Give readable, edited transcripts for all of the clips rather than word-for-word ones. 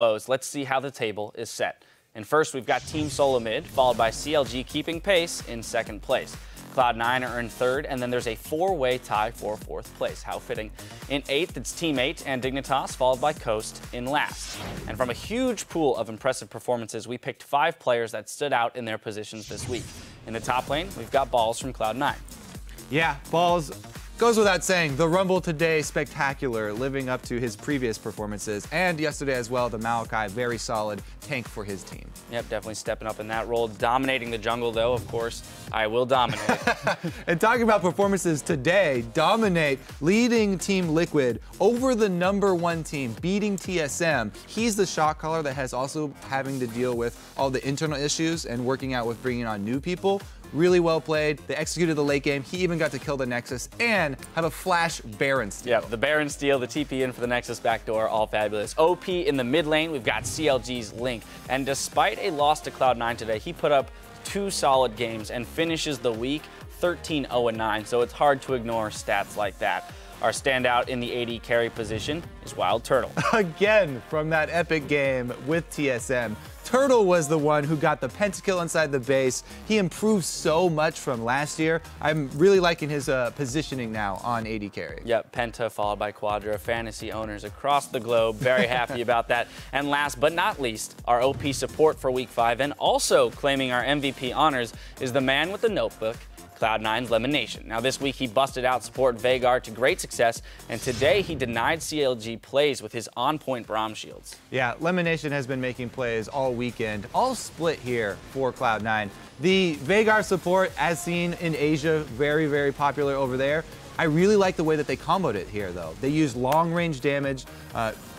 Let's see how the table is set. And first, we've got Team Solo mid, followed by CLG keeping pace in second place. Cloud9 are in third, and then there's a four-way tie for fourth place. How fitting. In eighth, it's Team 8 and Dignitas, followed by Coast in last. And from a huge pool of impressive performances, we picked 5 players that stood out in their positions this week. In the top lane, we've got Balls from Cloud9. Yeah, Balls goes without saying, the Rumble today, spectacular, living up to his previous performances. And yesterday as well, the Maokai, very solid tank for his team. Yep, definitely stepping up in that role. Dominating the jungle, though, of course. I will dominate. And talking about performances today, dominate, leading Team Liquid over the #1 team, beating TSM. He's the shot caller that has also having to deal with all the internal issues and working out with bringing on new people. Really well played. They executed the late game. He even got to kill the Nexus and have a flash Baron steal. Yeah, the Baron steal, the TP in for the Nexus backdoor, all fabulous. OP in the mid lane, we've got CLG's Link. And despite a loss to Cloud9 today, he put up 2 solid games and finishes the week 13-0-9. So it's hard to ignore stats like that. Our standout in the AD carry position is Wild Turtle. Again, from that epic game with TSM, Turtle was the one who got the pentakill inside the base. He improved so much from last year. I'm really liking his positioning now on AD carry. Yep, Penta followed by Quadra. Fantasy owners across the globe, very happy about that. And last but not least, our OP support for Week 5 and also claiming our MVP honors is the man with the notebook, Cloud9's Lemonation. Now this week he busted out support Veigar to great success, and today he denied CLG plays with his on-point Braum shields. Yeah, Lemonation has been making plays all weekend, all split here for Cloud9. The Veigar support, as seen in Asia, very, very popular over there. I really like the way that they comboed it here, though. They used long-range damage,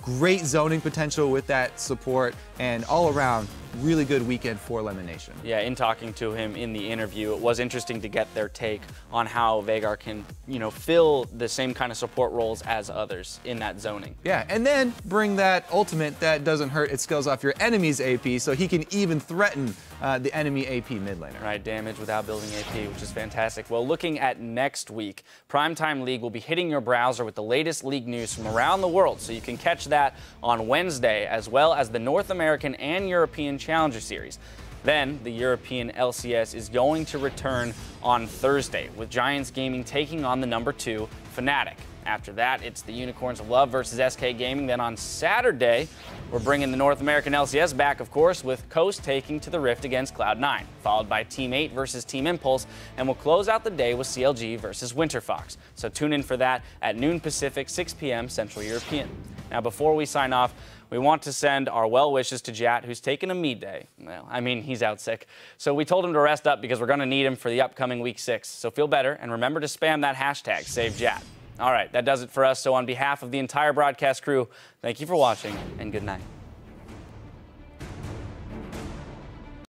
great zoning potential with that support, and all around, really good weekend for Lemonation. Yeah, in talking to him in the interview, it was interesting to get their take on how Veigar can, fill the same kind of support roles as others in that zoning. Yeah, and then bring that ultimate that doesn't hurt, it scales off your enemy's AP, so he can even threaten the enemy AP mid laner. Right, damage without building AP, which is fantastic. Well, looking at next week, Primetime League will be hitting your browser with the latest league news from around the world, so you can catch that on Wednesday, as well as the North American and European Challenger Series. Then, the European LCS is going to return on Thursday, with Giants Gaming taking on the #2 Fnatic. After that, it's the Unicorns of Love versus SK Gaming. Then on Saturday, we're bringing the North American LCS back, of course, with Coast taking to the Rift against Cloud9, followed by Team 8 versus Team Impulse, and we'll close out the day with CLG versus Winter Fox. So tune in for that at noon Pacific, 6 p.m. Central European. Now, before we sign off, we want to send our well wishes to Jat, who's taken a me day. Well, I mean, he's out sick. So we told him to rest up because we're going to need him for the upcoming Week 6. So feel better, and remember to spam that hashtag, SaveJat. All right, that does it for us. So on behalf of the entire broadcast crew, thank you for watching, and good night.